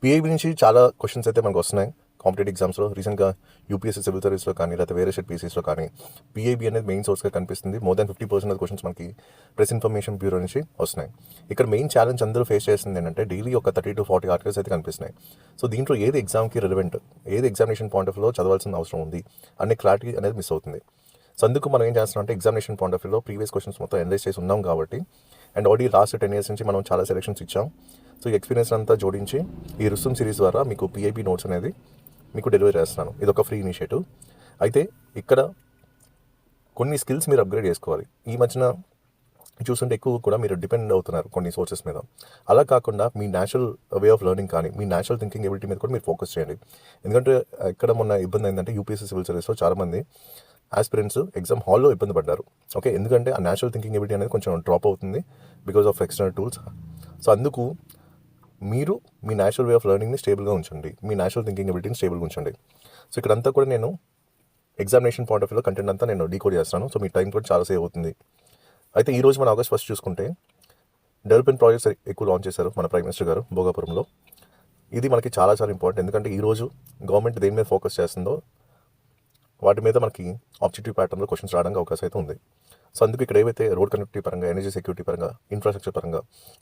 PIB నుంచి చాలా questions అయితే మనకు వస్తున్నాయి కాంపిటేటివ్ ఎగ్జామ్స్లో. రీసెంట్గా యూపీఎస్సీ సివిల్ సర్వీస్లో కానీ లేకపోతే వేరే షెడ్ పీసీస్లో కానీ పిఐబి అనేది మెయిన్ సోర్స్గా కనిపిస్తుంది. మోర్ దాన్ 50% ఆఫ్ క్వశ్చన్స్ మనకి ప్రెస్ ఇన్ఫర్మేషన్ బ్యూరో నుంచి వస్తున్నాయి. ఇక్కడ మెయిన్ ఛాలెంజ్ అందరూ ఫేస్ చేస్తుంది ఏంటంటే డైలీ ఒక 30 to 40 ఆర్టికల్స్ అయితే కనిపిస్తున్నాయి. సో దీంట్లో ఏది ఎగ్జామ్కి రిలవెంట్, ఏది ఎగ్జామినేషన్ పాయింట్ ఆఫ్ వ్యూలో చదవాల్సిన అవసరం ఉంది అనే క్లారిటీ అనేది మిస్ అవుతుంది. సో అందుకు మనం ఏం చేస్తున్నాం అంటే ఎగ్జామినేషన్ పాయింట్ ఆఫ్ వ్యూలో ప్రీవియస్ క్వశ్చన్స్ మొత్తం అనలైజ్ చేసి ఉన్నాం కాబట్టి, అండ్ ఆల్రెడీ లాస్ట్ 10 years నుంచి మనం చాలా సెలెక్షన్స్ ఇచ్చాం. సో ఈ ఎక్స్పీరియన్స్ అంతా జోడించి ఈ రుస్తుం సిరీస్ ద్వారా మీకు పిఐబి నోట్స్ అనేది మీకు డెలివరీ చేస్తున్నాను. ఇది ఒక ఫ్రీ ఇనిషియేటివ్. అయితే ఇక్కడ కొన్ని స్కిల్స్ మీరు అప్గ్రేడ్ చేసుకోవాలి. ఈ మధ్యన చూస్తుంటే ఎక్కువ కూడా మీరు డిపెండ్ అవుతున్నారు కొన్ని సోర్సెస్ మీద. అలా కాకుండా మీ నేచురల్ వే ఆఫ్ లెర్నింగ్ కానీ మీ నేచురల్ థింకింగ్ ఎబిలిటీ మీద కూడా మీరు ఫోకస్ చేయండి. ఎందుకంటే ఇక్కడ మొన్న ఇబ్బంది ఏంటంటే యూపీఎస్సీ సివిల్ సర్వీస్లో చాలామంది ఆస్పిరెంట్స్ ఎగ్జామ్ హాల్లో ఇబ్బంది పడ్డారు. ఓకే, ఎందుకంటే ఆ నేచురల్ థింకింగ్ ఎబిలిటీ అనేది కొంచెం డ్రాప్ అవుతుంది because of external tools. So అందుకు మీరు మీ నేచురల్ వే ఆఫ్ లెర్నింగ్ని స్టేబుల్గా ఉంచండి, మీ నేచురల్ థింకింగ్ ఎబిలిటీని స్టేబుల్గా ఉంచండి. సో ఇక్కడంతా కూడా నేను ఎగ్జామినేషన్ పాయింట్ ఆఫ్ వ్యూలో కంటెంట్ అంతా నేను డీకోడ్ చేస్తాను. సో మీ టైం కూడా చాలా సేవ్ అవుతుంది. అయితే ఈరోజు మన August 1 చూసుకుంటే డెవలప్మెంట్ ప్రాజెక్ట్స్ ఎక్కువ లాంచ్ చేశారు మన ప్రైమ్ మినిస్టర్ గారు భోగాపురంలో. ఇది మనకి చాలా చాలా ఇంపార్టెంట్. ఎందుకంటే ఈరోజు గవర్నమెంట్ దేని మీద ఫోకస్ చేస్తుందో వాటి మీద మనకి ఆబ్జెక్టివ్ ప్యాటర్న్లో క్వశ్చన్స్ రావడానికి అవకాశం అయితే ఉంది. సో అందుకు ఇక్కడ ఏవైతే రోడ్ కనెక్టివిటీ పరంగా, ఎనర్జీ సెక్యూరిటీ పరంగా, ఇన్ఫ్రాస్ట్రక్చర్ పరంగా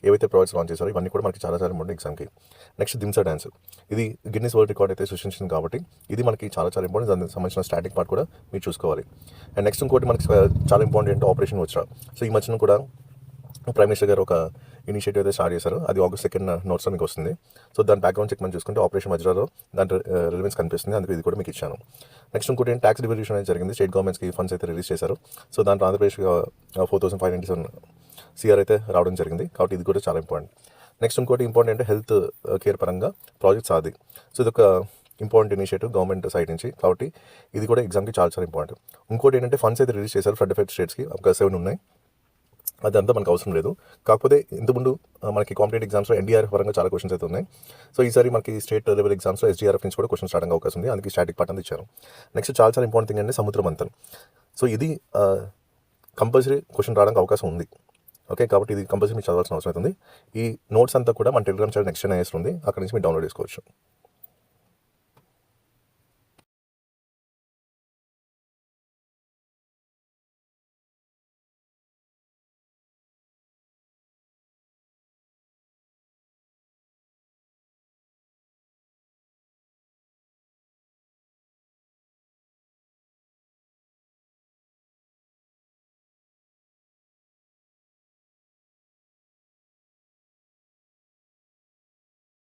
ఏవైతే ప్రాజెక్ట్స్ లాంచ్ చేశారో ఇవన్నీ కూడా మనకి చాలా చాలా ఇంపార్టెంట్ ఎగ్జామ్కి. నెక్స్ట్ దింసా డ్యాన్స్, ఇది గిన్నిస్ వరల్డ్ రికార్డ్ అయితే సృష్టించింది కాబట్టి ఇది మనకి చాలా చాలా ఇంపార్టెంట్. దానికి సంబంధించిన స్టాటిక్ పార్ట్ కూడా మీరు చూసుకోవాలి. అండ్ నెక్స్ట్ ఇంకోటి మనకి చాలా ఇంపార్టెంట్ ఆపరేషన్ వచ్చా. సో ఈ మధ్యన కూడా ప్రైమ్ మినిస్టర్ గారు ఒక ఇనిషియేటివ్ అయితే స్టార్ట్ చేశారు. అది August 2 నోట్స్లో మీకు వస్తుంది. సో దాని బ్యాక్గ్రౌండ్ చెక్ మనం చూసుకుంటే ఆపరేషన్ వజ్రాలో దాని రిలవెన్స్ కనిపిస్తుంది. అందుకు ఇది కూడా మీకు ఇచ్చాను. నెక్స్ట్ ఇంకోటి ట్యాక్స్ డివల్యూషన్ అనేది జరిగింది. స్టేట్ గవర్నమెంట్స్కి ఫండ్స్ అయితే రిలీజ్ చేశారు. సో దాంట్లో ఆంధ్రప్రదేశ్ 4597 CR అయితే రావడం జరిగింది. కాబట్టి ఇది కూడా చాలా ఇంపార్టెంట్. నెక్స్ట్ ఇంకోటి ఇంపార్టెంట్ అంటే హెల్త్ కేర్ పరంగా ప్రాజెక్ట్స్ అది. సో ఇది ఒక ఇంపార్టెంట్ ఇనిషియేటివ్ గవర్నమెంట్ సైడ్ నుంచి. కాబట్టి ఇది కూడా ఎగ్జామ్కి చాలా చాలా ఇంపార్టెంట్. ఇంకోటి ఏంటంటే ఫండ్స్ అయితే రిలీజ్ చేశారు. ఫ్లడ్ ఎఫెక్ట్ స్టేట్స్కి ఒక 7 ఉన్నాయి. అదంతా మనకు అవసరం లేదు. కాకపోతే ఇంతకుముందు మనకి కాంపిటేటివ్ ఎగ్జామ్స్లో ఎన్డీఆర్ఎఫ్ పరంగా చాలా క్వశ్చన్స్ అయితే ఉన్నాయి. సో ఈసారి మనకి స్టేట్ లెవెల్ ఎగ్జామ్స్లో ఎస్డీఆర్ఎఫ్ నుంచి కూడా క్వశ్చన్స్ రావడానికి అవకాశం ఉంది. అందుకే స్టాటిక్ పార్ట్ అంతా ఇచ్చారు. నెక్స్ట్ చాలా చాలా ఇంపార్టెంట్ థింగ్ అంటే సముద్ర మంథన్. సో ఇది కంపల్సరీ క్వశ్చన్ రావడానికి అవకాశం ఉంది. ఓకే, కాబట్టి ఇది కంపల్సరీ మీకు చదవాల్సిన అవసరం అవుతుంది. ఈ నోట్స్ అంతా కూడా మన టెలిగ్రామ్ ఛానల్ నెక్స్ట్ IAS ఉంది, అక్కడ నుంచి మీరు డౌన్లోడ్ చేసుకోవచ్చు.